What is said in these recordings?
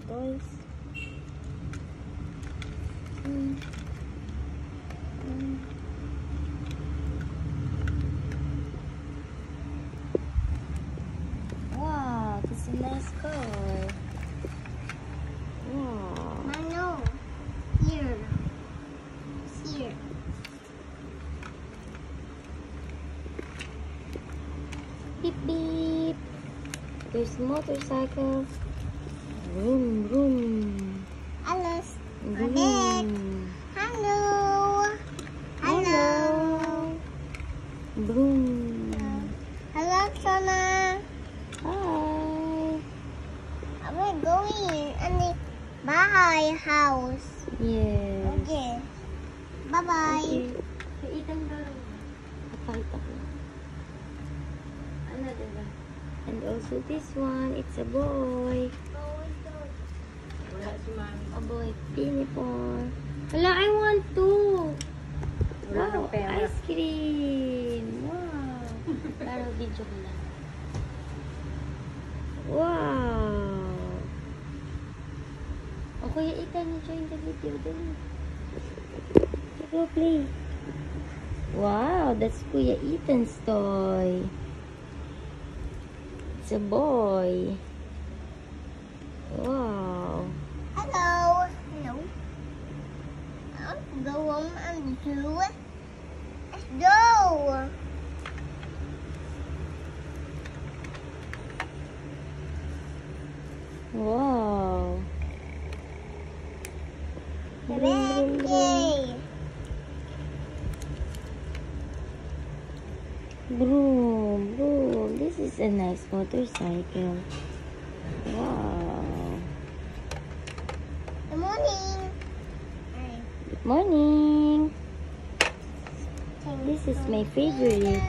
toys. Wow, this is a nice car. Wow. Mano, here. Here. Beep beep. There's motorcycle. Vroom vroom. Alice. Vroom. Hello. Hello. Vroom. Hello, Sona. Hi. We're going in the bahay house. Yes. Okay. Bye-bye. Okay. Kaitan ba? Kapalta ko. Ano diba? And also this one, it's a boy. A boy. Pinipon. Hala, I want to. Wow, ice cream. Wow. Pero video ko lang. Wow. O Kuya Ethan, join the video din. Go play. Wow, that's Kuya Ethan's toy. It's a boy. Wow. Hello. Hello. I'll go home and do it. Let's go. Wow. Vroom, vroom, vroom. Yay. Vroom, vroom. This is a nice motorcycle. Wow. Good morning. Good morning. This is my favorite.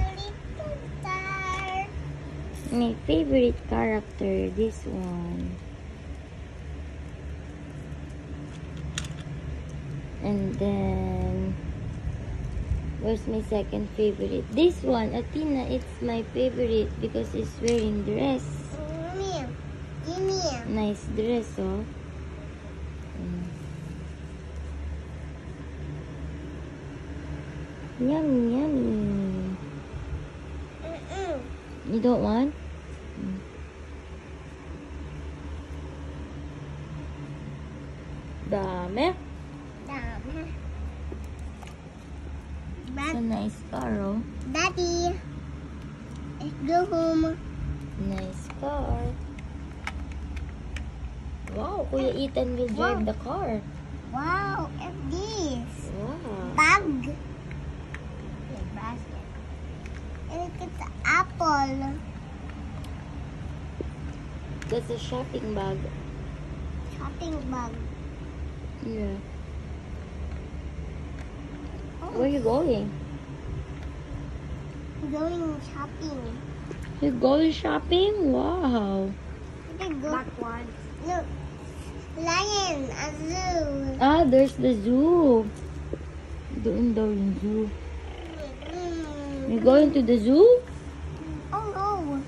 My favorite character, this one. And then, where's my second favorite? This one, Athena, it's my favorite because it's wearing dress. Give me. Nice dress, oh. Yummy, yummy. You don't want? Dami. It's a nice car, oh. Daddy, let's go home. Nice car. Wow, Kuya Ethan will drive the car. Wow, and this Wow. bag. Yeah, basket. And it's an apple. That's a shopping bag. Shopping bag. Yeah. Oh, Where are you going? going shopping. You going shopping? Wow. Let's go. Backwards. Look, lion, a zoo. Ah, there's the zoo. Doon daw yung zoo. You going to the zoo? Oh no.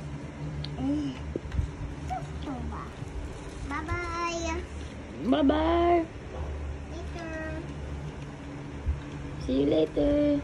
Bye bye. Bye-bye. Later. See you later.